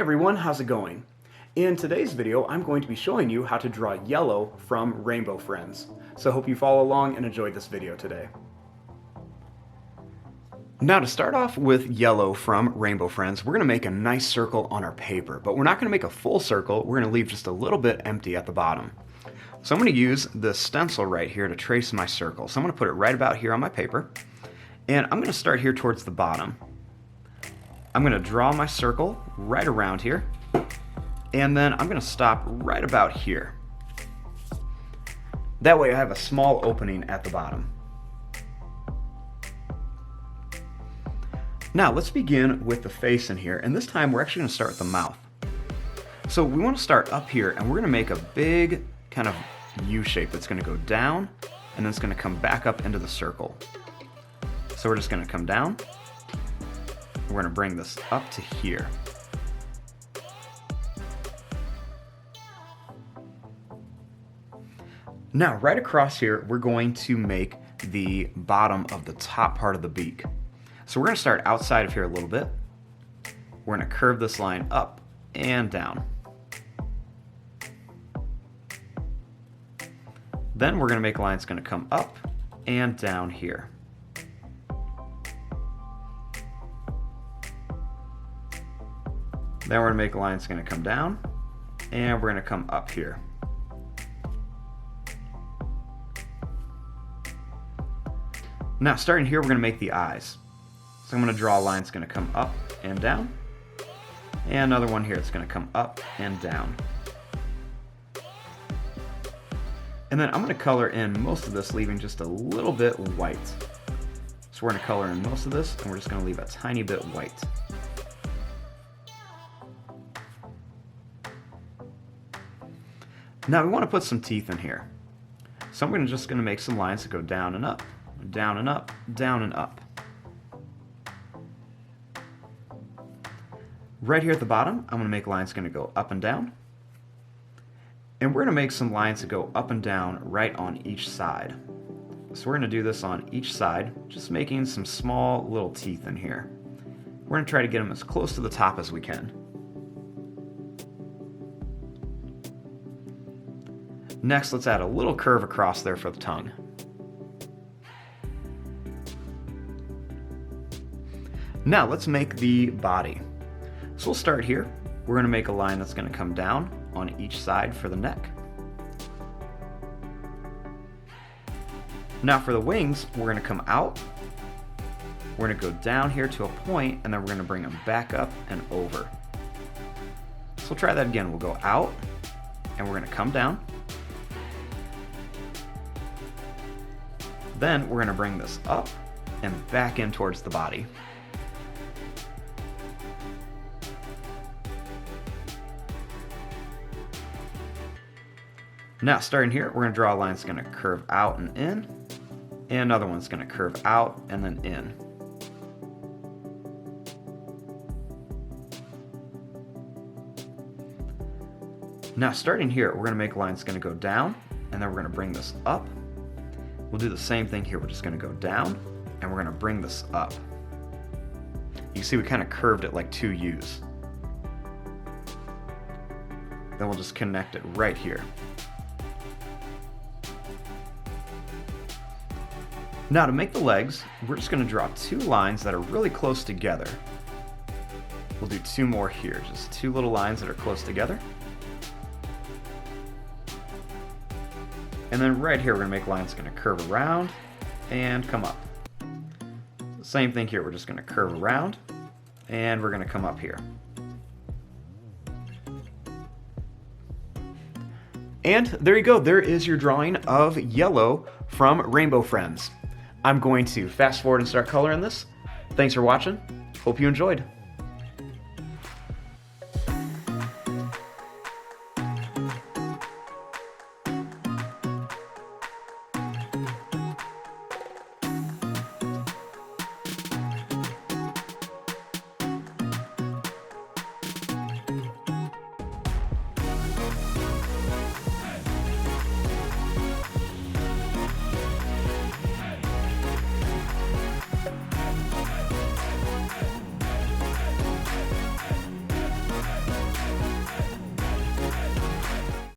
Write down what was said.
everyone, how's it going? In today's video, I'm going to be showing you how to draw yellow from Rainbow Friends. So I hope you follow along and enjoy this video today. Now to start off with yellow from Rainbow Friends, we're going to make a nice circle on our paper, but we're not going to make a full circle, we're going to leave just a little bit empty at the bottom. So I'm going to use the stencil right here to trace my circle. So I'm going to put it right about here on my paper, and I'm going to start here towards the bottom. I'm going to draw my circle right around here, and then I'm going to stop right about here. That way I have a small opening at the bottom. Now let's begin with the face in here, and this time we're actually going to start with the mouth. So we want to start up here, and we're going to make a big kind of U shape that's going to go down, and then it's going to come back up into the circle. So we're just going to come down. We're going to bring this up to here. Now, right across here, we're going to make the bottom of the top part of the beak. So we're going to start outside of here a little bit. We're going to curve this line up and down. Then we're going to make a line that's going to come up and down here. Then we're going to make a line that's going to come down, and we're going to come up here. Now, starting here, we're going to make the eyes. So I'm going to draw a line that's going to come up and down, and another one here that's going to come up and down. And then I'm going to color in most of this, leaving just a little bit white. So we're going to color in most of this, and we're just going to leave a tiny bit white. Now we want to put some teeth in here. So I'm just going to make some lines that go down and up, down and up, down and up. Right here at the bottom, I'm going to make lines going to go up and down. And we're going to make some lines that go up and down right on each side. So we're going to do this on each side, just making some small little teeth in here. We're going to try to get them as close to the top as we can. Next, let's add a little curve across there for the tongue. Now let's make the body. So we'll start here. We're going to make a line that's going to come down on each side for the neck. Now for the wings, we're going to come out. We're going to go down here to a point, and then we're going to bring them back up and over. So we'll try that again. We'll go out, and we're going to come down. Then we're going to bring this up and back in towards the body. Now starting here, we're going to draw a line that's going to curve out and in, and another one's going to curve out and then in. Now starting here, we're going to make a line that's going to go down, and then we're going to bring this up. We'll do the same thing here. We're just going to go down, and we're going to bring this up. You can see we kind of curved it like two U's. Then we'll just connect it right here. Now to make the legs, we're just going to draw two lines that are really close together. We'll do two more here, just two little lines that are close together. And then right here, we're going to make lines going to curve around and come up. Same thing here, we're just going to curve around and we're going to come up here. And there you go, there is your drawing of yellow from Rainbow Friends. I'm going to fast forward and start coloring this. Thanks for watching. Hope you enjoyed.